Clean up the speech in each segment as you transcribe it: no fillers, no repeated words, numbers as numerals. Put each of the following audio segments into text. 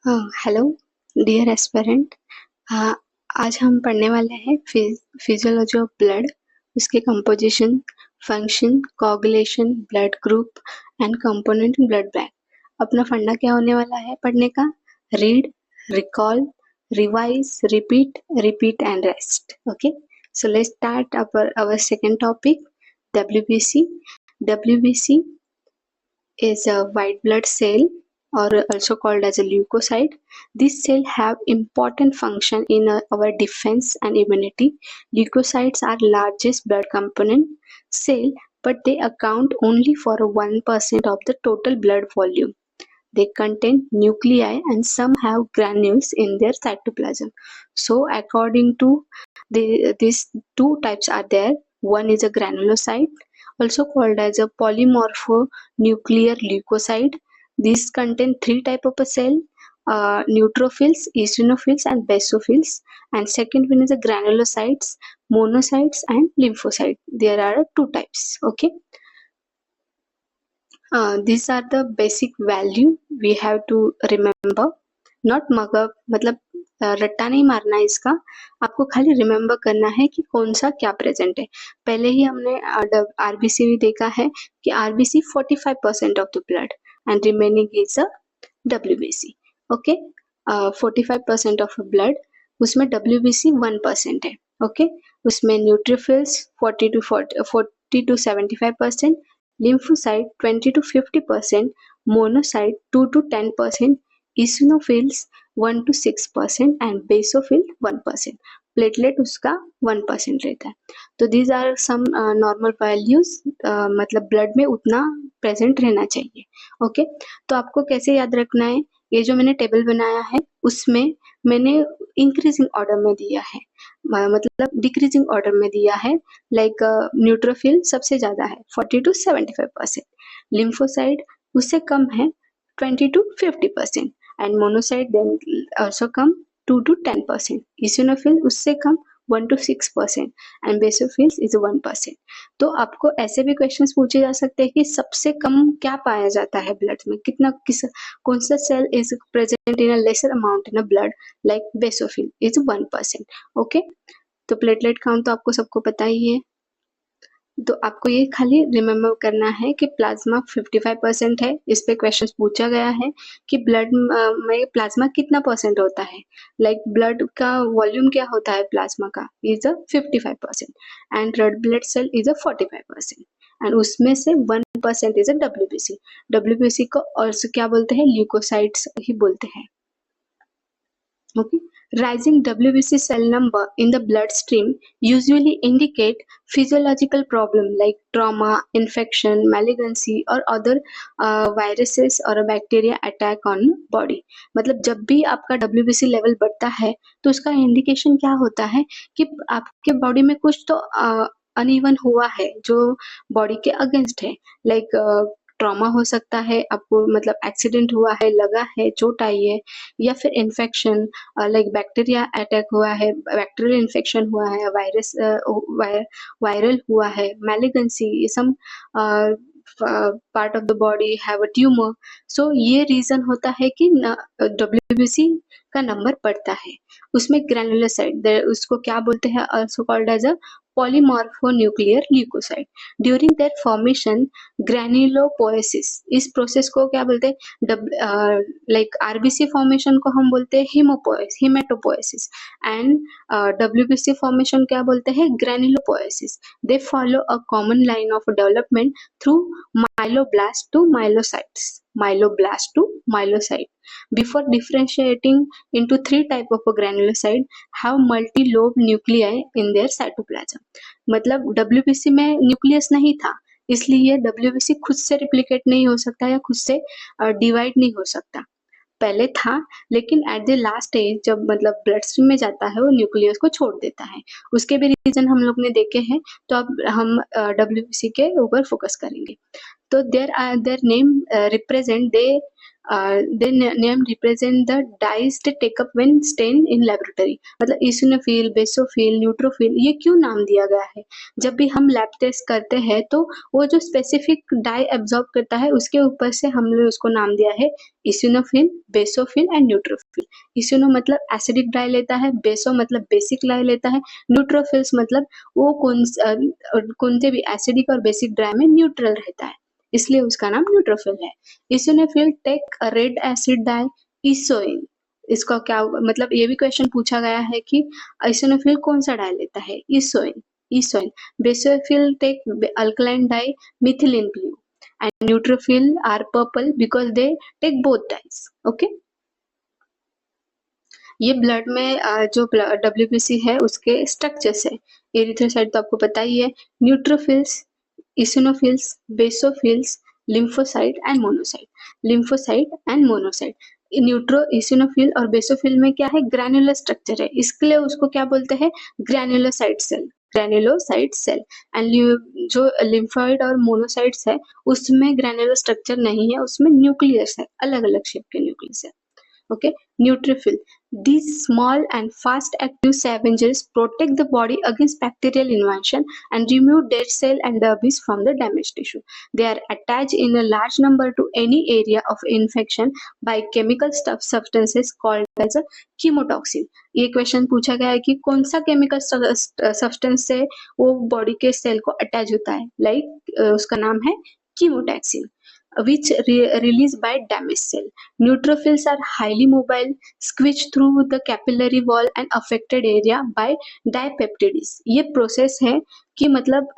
Hello dear aspirant. आज हम पढ़ने वाले हैं फिजियोलॉजी ऑफ ब्लड, उसके composition, function, coagulation, blood group and component blood bank. अपना फंडा क्या होने वाला है पढ़ने का? Read, recall, revise, repeat and rest. Okay, so let's start our second topic, WBC. WBC is a white blood cell, or also called as a leukocyte. These cells have important function in our defense and immunity. Leukocytes are largest blood component cell, but they account only for 1% of the total blood volume. They contain nuclei and some have granules in their cytoplasm. So according to these two types are there. One is a granulocyte, also called as a polymorphonuclear leukocyte. These contain three type of a cell: neutrophils, eosinophils, and basophils. And second one is a granulocytes, monocytes, and lymphocytes. There are two types. Okay. These are the basic value we have to remember. Not मगर मतलब रट्टा नहीं मारना है इसका, आपको खाली remember करना है कि कौन सा क्या प्रेजेंट है। पहले ही हमने आरबीसी भी देखा है कि RBC 45% of the blood and remaining is a WBC. Okay, 45% of blood, उसमें डब्ल्यूबीसी 1% है। ओके, उसमें neutrophils 40 to 75%, lymphocyte 20 to 50%, monocyte 2 to 10%, eosinophils 1 to 6% and basophil 1%. Platelet उसका 1% रहता है। तो these are some normal values, मतलब ब्लड में उतना प्रेजेंट रहना चाहिए। ओके, तो आपको कैसे याद रखना है? ये जो मैंने टेबल बनाया है उसमें मैंने इंक्रीजिंग ऑर्डर में दिया है, मतलब डिक्रीजिंग ऑर्डर में दिया है। लाइक न्यूट्रोफिल सबसे ज्यादा है 40 to 75%, लिम्फोसाइट उससे कम है 20 to 50%, and monocyte then also कम 2 to 10%, इसिनोफिल उससे कम 1 to 6% एंड बेसोफिल्स इज 1%। तो आपको ऐसे भी क्वेश्चंस पूछे जा सकते हैं कि सबसे कम क्या पाया जाता है ब्लड में, कौन सा cell is present in a lesser amount in a blood, like basophil is 1%। Okay, तो प्लेटलेट काउंट तो आपको सबको पता ही है। तो आपको ये खाली रिमेम्बर करना है कि प्लाज्मा 55% है। इस पे क्वेश्चन पूछा गया है कि ब्लड में प्लाज्मा कितना परसेंट होता है, लाइक ब्लड का वॉल्यूम क्या होता है प्लाज्मा का, is a 55% and red blood cell is a 45%, and उसमें से 1% इज अ डब्ल्यूबीसी। डब्ल्यूबीसी को और क्या बोलते हैं? ल्यूकोसाइट्स ही बोलते हैं। Okay, rising WBC cell number in the bloodstream usually indicate physiological problem like trauma, infection, malignancy or other viruses or a bacteria attack on body। मतलब जब भी आपका WBC लेवल बढ़ता है तो उसका इंडिकेशन क्या होता है कि आपके बॉडी में कुछ तो अनइवन हुआ है जो बॉडी के अगेंस्ट है। लाइक ट्रॉमा हो सकता है, आपको मतलब एक्सीडेंट हुआ है, लगा है, चोट आई है, या फिर इन्फेक्शन लाइक बैक्टीरिया अटैक हुआ है, बैक्टीरियल इन्फेक्शन हुआ है, वायरस वायरल हुआ है, malignancy, some part of the body have a tumour. So ये रीजन होता है कि डब्ल्यूबीसी का नंबर बढ़ता है। उसमें ग्रैनुलोसाइट, उसको क्या बोलते हैं? Also called as a polymorphonuclear leukocyte. During their formation granulopoiesis, इस प्रोसेस को क्या बोलते हैं? लाइक आरबीसी फॉर्मेशन को हम बोलते हैं हिमेटोपोएसिस, एंड डब्ल्यूबीसी फॉर्मेशन क्या बोलते हैं? Granulopoiesis. They follow a common line of development through myeloblasts to myelocytes, myeloblast to myelocyte. Before differentiating into three type of granulocyte have multi-lobe nuclei in their cytoplasm। मतलब WBC में nucleus नहीं था, इसलिए WBC खुद से replicate नहीं हो सकता या खुद से डिवाइड नहीं हो सकता। पहले था, लेकिन एट द लास्ट स्टेज जब मतलब ब्लड स्ट्रीम में जाता है वो न्यूक्लियस को छोड़ देता है। उसके भी रीजन हम लोग ने देखे हैं, तो अब हम WBC के ऊपर फोकस करेंगे। तो their name represent, they they name represent the dyes they take up when stain in laboratory. मतलब इसिनोफिल, बेसोफिल, न्यूट्रोफिल, ये क्यों नाम दिया गया है? जब भी हम लैब टेस्ट करते हैं तो वो जो स्पेसिफिक डाई एब्जॉर्ब करता है उसके ऊपर से हमने उसको नाम दिया है इसिनोफिल, बेसोफिल एंड न्यूट्रोफिल। इसिनो मतलब एसिडिक डाई लेता है, बेसो मतलब बेसिक डाई लेता है, न्यूट्रोफिल्स मतलब वो कौन से भी एसिडिक और बेसिक डाई में न्यूट्रल रहता है, इसलिए उसका नाम न्यूट्रोफिल है। Eosinophil take a red acid dye eosin. इसका क्या मतलब, ये भी क्वेश्चन पूछा गया है कि इसिनोफिल कौन सा डाई लेता है? Eosin, eosin. Basophil take alkaline dye methylene blue and neutrophil are purple because they take both dyes. Okay, ये ब्लड में जो डब्ल्यूबीसी है उसके स्ट्रक्चर्स है। एरिथ्रोसाइट तो आपको पता ही है, neutrophils, eosinophils, basophils, lymphocyte and monocyte. Lymphocyte and monocyte. Neutro, eosinophil और बेसोफिल में क्या है? ग्रैन्युलर स्ट्रक्चर है, इसके लिए उसको क्या बोलते हैं? ग्रैन्युलोसाइट सेल, ग्रैन्युलोसाइट सेल। एंड जो लिम्फोइड और मोनोसाइट्स है उसमें ग्रैन्युलर स्ट्रक्चर नहीं है, उसमें न्यूक्लियस है, अलग अलग शेप के न्यूक्लियस है। Okay, neutrophil. These small and fast-active scavengers protect the body against bacterial invasion and remove dead cell and debris from the damaged tissue. They are attached in a large number to any area of infection by chemical substances called as a chemotoxin. ये question पूछा गया है कि कौन सा chemical substance से वो body के सेल को अटैच होता है, लाइक उसका नाम है कीमोटैक्सिन, which released by damaged cell. Neutrophils are highly mobile, squeeze through the capillary wall and affected area by dipeptides. ये प्रोसेस है कि मतलब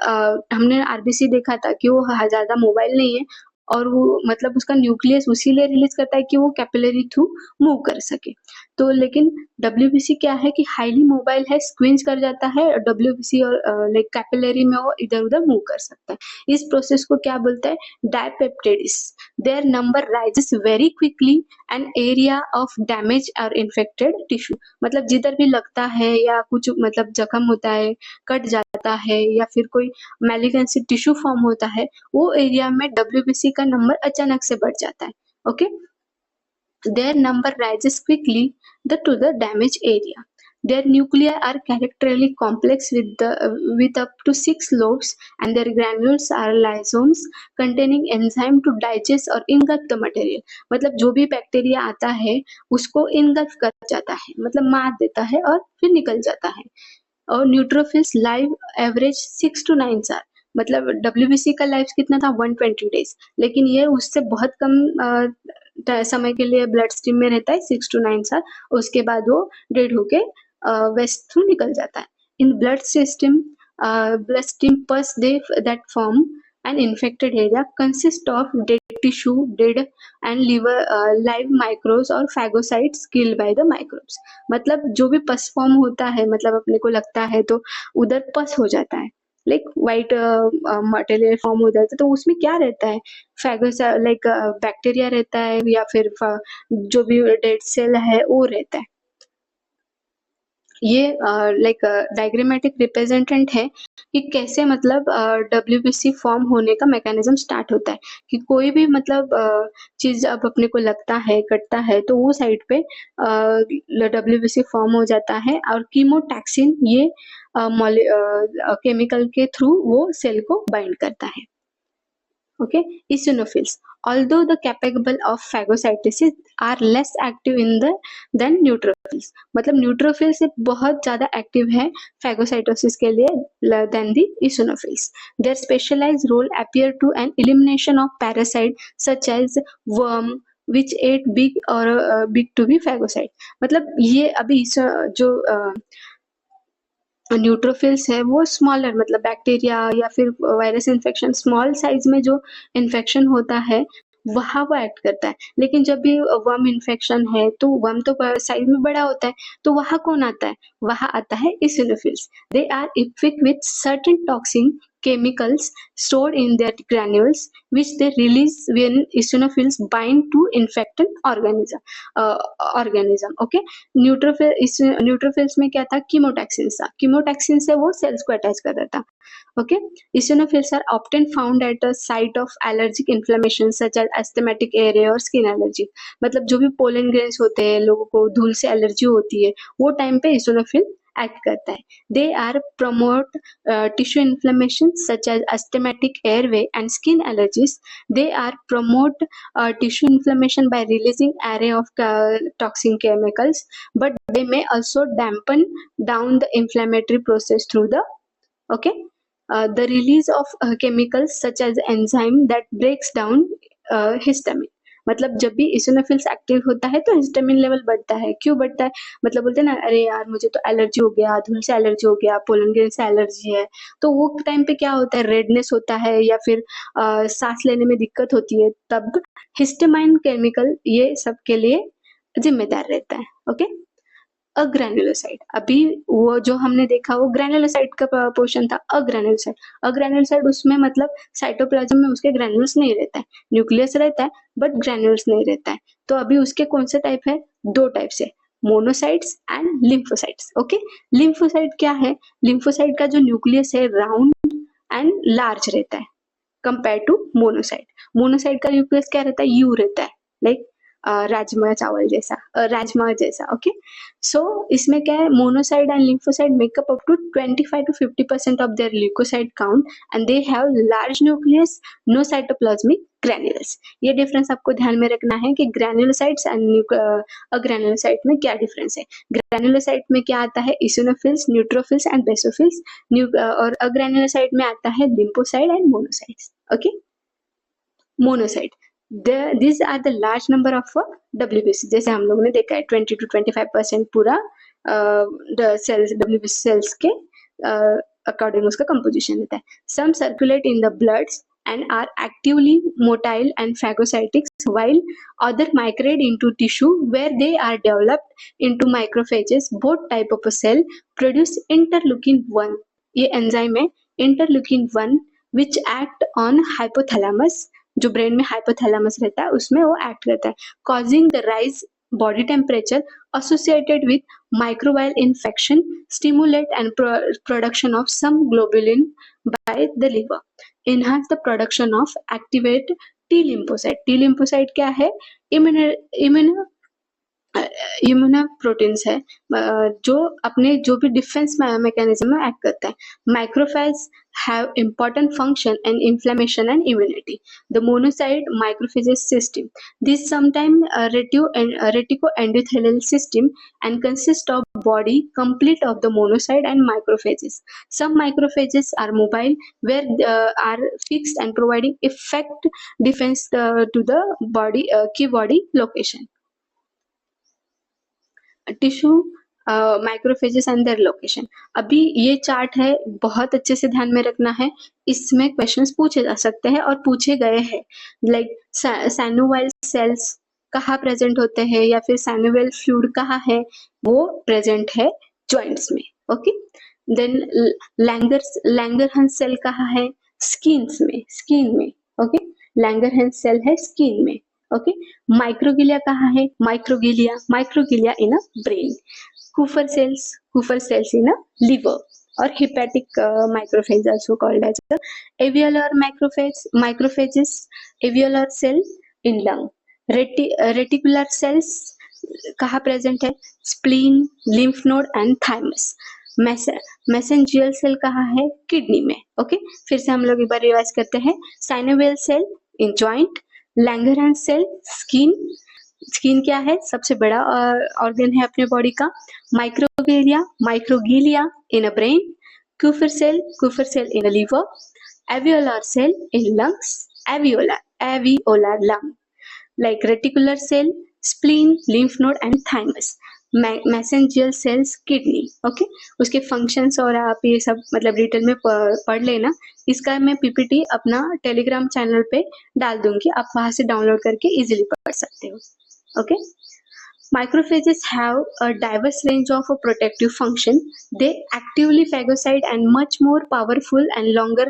हमने आरबीसी देखा था कि वो ज्यादा मोबाइल नहीं है और वो मतलब उसका न्यूक्लियस उसी लिए रिलीज करता है कि वो कैपिलरी थ्रू मूव कर सके। तो लेकिन डब्ल्यूबीसी क्या है कि हाईली मोबाइल है, स्क्विंज कर जाता है डब्ल्यूबीसी और लाइक कैपिलरी में वो इधर उधर मूव कर सकता है। इस प्रोसेस को क्या बोलते हैं? Diapedesis. Their number rises very quickly and area of damage और इन्फेक्टेड टिश्यू। मतलब जिधर भी लगता है या कुछ मतलब जख्म होता है, कट जाता है या फिर कोई मैलिग्नेंसी टिश्यू फॉर्म होता है, वो एरिया में डब्ल्यूबीसी का नंबर अचानक से बढ़ जाता है। Okay, their number rises quickly to the damaged area. Their nuclei are characteristically complex with up to 6 lobes and their granules are lysosomes containing enzyme to digest or engulf the material. मतलब जो भी bacteria आता है उसको engulf कर जाता है, मतलब मार देता है और फिर निकल जाता है। और न्यूट्रोफिल्स लाइव एवरेज 6 to 9 साल। मतलब डब्ल्यूबीसी का लाइफ कितना था? 120 डेज, लेकिन ये उससे बहुत कम समय के लिए ब्लड स्ट्रीम में रहता है, 6 to 9 साल। उसके बाद वो डेड होके वेस्ट थ्रू निकल जाता है। इन blood stream pus they that form an infected area consist of dead tissue, dead and live microbes और phagocytes killed by the microbes. मतलब जो भी पस फॉर्म होता है, मतलब अपने को लगता है तो उधर पस हो जाता है, लाइक व्हाइट मटेरियल फॉर्म हो जाता है, तो उसमें क्या रहता है? फैगोस लाइक बैक्टीरिया रहता है या फिर जो भी डेड सेल है वो रहता है। ये लाइक डायग्रामेटिक रिप्रेजेंटेंट है कि कैसे मतलब डब्ल्यूबीसी फॉर्म होने का मैकेनिज्म स्टार्ट होता है कि कोई भी मतलब चीज अब अपने को लगता है, कटता है, तो वो साइड पे डब्ल्यूबीसी फॉर्म हो जाता है और कीमोटैक्सिन ये केमिकल के थ्रू वो सेल को बाइंड करता है। Okay, eosinophils, although the capable of phagocytosis are less active in the than neutrophils. मतलब न्यूट्रोफिल से बहुत ज्यादा एक्टिव है phagocytosis के लिए than the eosinophils. Their specialized role appear to an elimination of parasite such as worm which ate big or big to be phagocyte. मतलब ये अभी जो न्यूट्रोफिल्स है वो स्मॉलर मतलब बैक्टीरिया या फिर वायरस इन्फेक्शन स्मॉल साइज में जो इन्फेक्शन होता है वहाँ वो एक्ट करता है। लेकिन जब भी वर्म इन्फेक्शन है तो वर्म तो साइज में बड़ा होता है, तो वहाँ कौन आता है? वहाँ आता है eosinophils. They are equip with certain toxin chemicals stored in their granules, which they release when eosinophils bind to infected organism. Okay, neutrophils में क्या था, कीमोटैक्सिन था, कीमोटैक्सिन से वो सेल्स को अटैच कर देता. Okay, eosinophils are often found at a site of allergic inflammation such as asthmatic area और skin allergy. मतलब जो भी पोलन ग्रेन्स होते हैं, लोगों को धूल से एलर्जी होती है, वो टाइम पे eosinophil एक्ट करता है. They are promote tissue inflammation such as asthmatic airway and skin allergies. They are promote tissue inflammation by releasing array of toxic chemicals, but they may also dampen down the inflammatory process through the the release of chemicals such as enzyme that breaks down histamine. मतलब जब भी eosinophils active होता है तो histamine level बढ़ता है. क्यों बढ़ता है? मतलब बोलते हैं ना, अरे यार मुझे तो एलर्जी हो गया, धूल से एलर्जी हो गया, पोलन ग्रेन से एलर्जी है. तो वो टाइम पे क्या होता है, रेडनेस होता है या फिर सांस लेने में दिक्कत होती है, तब हिस्टामाइन केमिकल ये सब के लिए जिम्मेदार रहता है. ओके, अग्रेन्युलोसाइड. अभी वो जो हमने देखा वो ग्रेन्युलोसाइड का पोर्शन था. अग्रेन्युलोसाइड उसमें मतलब साइटोप्लाज्म में उसके ग्रेन्यूल्स नहीं रहता है, न्यूक्लियस रहता है बट ग्रेन्यूल्स नहीं रहता है. तो अभी उसके कौन से टाइप है? 2 टाइप से, monocytes and lymphocytes. Okay, lymphocyte क्या है? लिम्फोसाइट का जो न्यूक्लियस है राउंड एंड लार्ज रहता है कंपेयर टू मोनोसाइट. मोनोसाइट का न्यूक्लियस क्या रहता है? यू रहता है, लाइक राजमा चावल जैसा, राजमा जैसा. ओके, सो इसमें क्या है, monocyte and lymphocyte make up up to 25 to 50% of their leukocyte count and they have large nucleus, no cytoplasmic granules. ये डिफरेंस आपको ध्यान में रखना है कि ग्रैन्युलोसाइट्स एंड अग्रैन्युलोसाइट में क्या डिफरेंस है. ग्रैन्युलोसाइट में क्या आता है? इसिनोफिल्स, न्यूट्रोफिल्स एंड बेसोफिल्स. और अग्रैन्युलोसाइट में आता है lymphocyte and monocytes. Okay, monocyte, these are the large number of WBC. जैसे हम लोगों ने देखा है 20 to 25% पूरा सेल्स WBC सेल्स के अकॉर्डिंग उसका कंपोजिशन रहता है. Some circulate in the bloods and are actively motile and phagocytic, while other migrate into tissue where they are developed into macrophages. Both type of a cell produce interleukin-1. ये enzyme है interleukin-1 which act on hypothalamus. जो brain में hypothalamus रहता है उसमें वो act करता है, causing the rise body temperature associated with microbial infection, stimulate and production of some globulin by the liver, enhance the production of activate T lymphocyte. T lymphocyte क्या है? इम्यूनोप्रोटीन्स है जो अपने जो भी डिफेंस मैकेनिज्म में एक्ट करता है. Macrophage have important function and inflammation and immunity. The monocyte macrophages system, this sometime retico endothelial system and consist of body complete of the monocyte and macrophages. Some macrophages are mobile where are fixed and providing effect defense to the body key body location. Tissue microphages and their location. अभी ये chart है, बहुत अच्छे से ध्यान में रखना है. इसमें क्वेश्चंस पूछे जा सकते हैं और पूछे गए हैं, लाइक सैनोवाइल सेल्स कहाँ प्रेजेंट होते हैं या फिर सैनोवाइल फ्लूइड कहाँ है, वो प्रेजेंट है जॉइंट्स में. ओके, देन लैंगरहंस सेल कहाँ है? स्किन में. ओके, लैंगरहंस सेल है स्किन में. ओके, माइक्रोगिलिया कहाँ है? माइक्रोगिलिया in a brain. Kufar sales in a liver और hepatic macrophage also called as the alveolar macrophages, alveolar cell in lung. Reticular cells कहाँ present है? Spleen, lymph node and thymus. Mesangial cell कहाँ है? Kidney में. Okay, फिर से हम लोग एक बार रिवाइज करते हैं. Synovial cell in joint, Langerhans cell skin क्या है? सबसे बड़ा ऑर्गन है अपने बॉडी का. Microglia in a brain. Kupffer cell in a liver. alveolar cell in lungs, alveolar lung, like reticular cell, spleen, lymph node and thymus. Mesangial cells kidney. Okay, उसके functions और आप ये सब मतलब डिटेल में पढ़ लेना. इसका मैं पीपीटी अपना टेलीग्राम चैनल पे डाल दूंगी, आप वहां से डाउनलोड करके इजीली पढ़ सकते हो. Okay, Macrophages have a diverse range of a protective function. They actively phagocyte and much more powerful and longer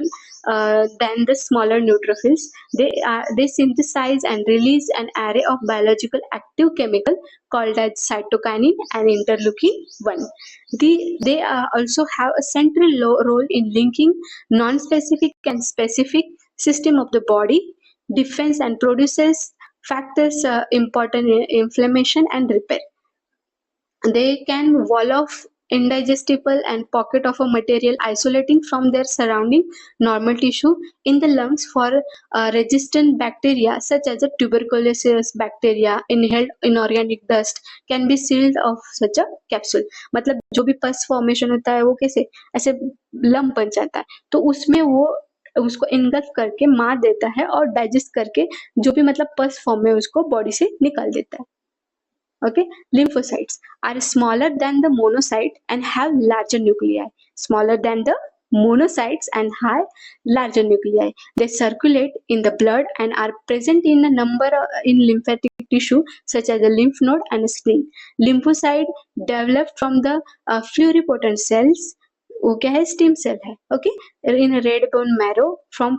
than the smaller neutrophils. They synthesize and release an array of biological active chemical called as cytokinin and interleukin 1. They also have a central role in linking non-specific and specific system of the body, defense and produces factors important in inflammation and repair. They can wall off indigestible and pocket of a material isolating from their surrounding normal tissue in the lungs for resistant bacteria such as a tuberculosis bacteria. Inhaled inorganic dust can be sealed off such a capsule. मतलब जो भी pus formation होता है वो कैसे ऐसे lump बन जाता है, तो उसमें वो उसको इनगल्फ करके मार देता है और डाइजेस्ट करके जो भी मतलब पस फॉर्म में उसको बॉडी से निकाल देता है. Okay, lymphocytes are smaller than the monocyte and have larger nuclei. Smaller than the monocytes and have larger nuclei. They circulate in the blood and are present in a number in lymphatic tissue such as the lymph node and spleen. Lymphocyte developed from the pluripotent cells. वो क्या है, stem cell है. Okay, in red bone marrow from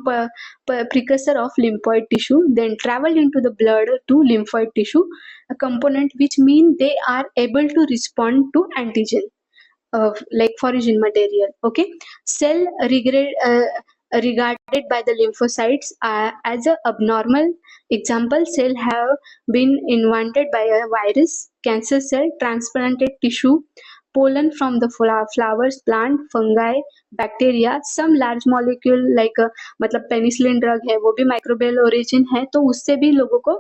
precursor of lymphoid tissue, then travel into the blood to lymphoid tissue, a component which mean they are able to respond to antigen, like foreign material. Okay, cell regarded by the lymphocytes as a abnormal. Example, cell have been invented by a virus, cancer cell, transplanted tissue, pollen from the flowers, plant, fungi, bacteria, some large molecule like मतलब penicillin drug है वो भी microbial origin है, तो उससे भी लोगों को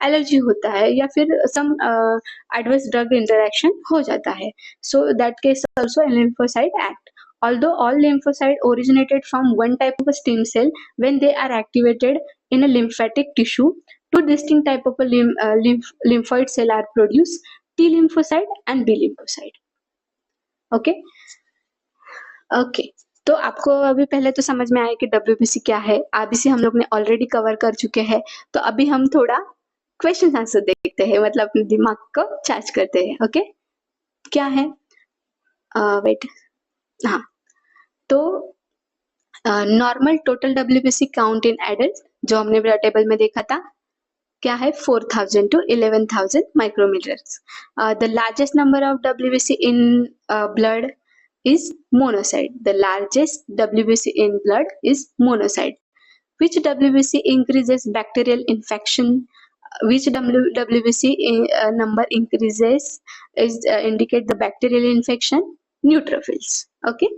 एलर्जी होता है या फिर सम एडवर्स ड्रग इंटरेक्शन हो जाता है. So that case also lymphocyte act. Although all lymphocytes originated from one type of a stem cell, when they are activated in a lymphatic tissue, two distinct type of a lymphoid cell are produced, T lymphocyte and B lymphocyte. Okay okay, तो आपको अभी पहले तो समझ में आया कि WBC क्या है. आरबीसी हम लोग ने ऑलरेडी कवर कर चुके हैं, तो अभी हम थोड़ा क्वेश्चन आंसर देखते हैं, मतलब अपने दिमाग को चार्ज करते हैं. ओके, क्या है, वेट, हाँ, तो normal total WBC count in adult जो हमने टेबल में देखा था क्या है, 4000 to 11,000 micrometers. The largest number of WBC in blood is monocyte. The largest WBC in blood is monocyte. Which WBC increases bacterial infection? Which WBC number increases is indicate the bacterial infection? Neutrophils. Okay.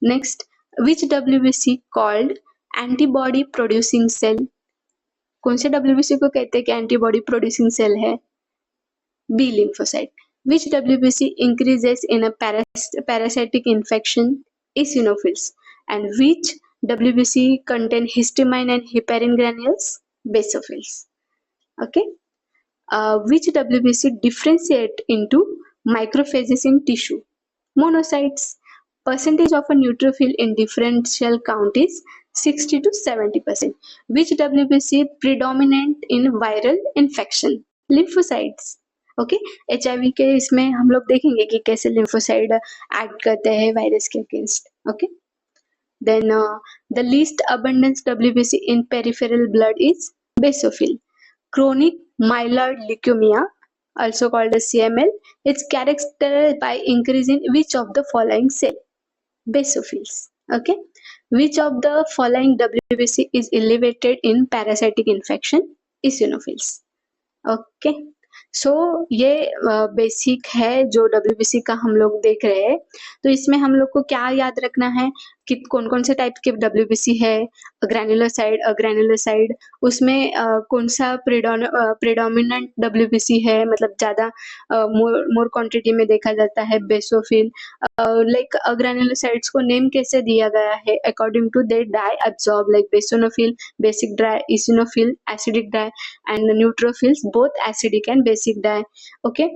Next, which WBC called antibody producing cell? कौन से WBC को कहते हैं कि antibody producing cell है? B lymphocyte. Which WBC increases in a parasitic infection? eosinophils. And which WBC contain histamine and heparin granules? Basophils. Okay. Which WBC differentiate into macrophages in tissue? Monocytes. Percentage of a neutrophil in differential count is 60 to 70%. Which WBC predominant in viral infection? Lymphocytes. Okay, HIV के इसमें हम लोग देखेंगे कि कैसे lymphocyte act करते हैं virus के against. Okay, then the least abundance WBC in peripheral blood is basophil. Chronic myeloid leukemia, also called as CML, is characterized by increase in which of the following cell? Basophils. Okay, which of the following WBC is elevated in parasitic infection? eosinophils. Okay, सो ये basic है जो WBC का हम लोग देख रहे हैं. तो इसमें हम लोग को क्या याद रखना है कि कौन कौन से टाइप के WBC है, ग्रैनुलोसाइड, अग्रैनुलोसाइड, उसमें कौन सा प्रेडोमिनेंट WBC है, मतलब ज्यादा मोर क्वांटिटी में देखा जाता है, बेसोफिल. लाइक अग्रैनुलोसाइड्स को नेम कैसे दिया गया है? According to the dye absorb, like basophil basic dye, eosinophil acidic dye, and neutrophils both acidic and basic dye. Okay,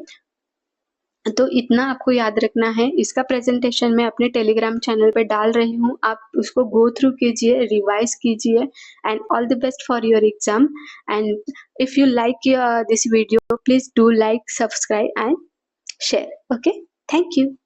तो इतना आपको याद रखना है। इसका प्रेजेंटेशन मैं अपने टेलीग्राम चैनल पे डाल रही हूँ, आप उसको गो थ्रू कीजिए, रिवाइज कीजिए and all the best for your exam. And if you like this video, please do like, subscribe and share. Okay, thank you.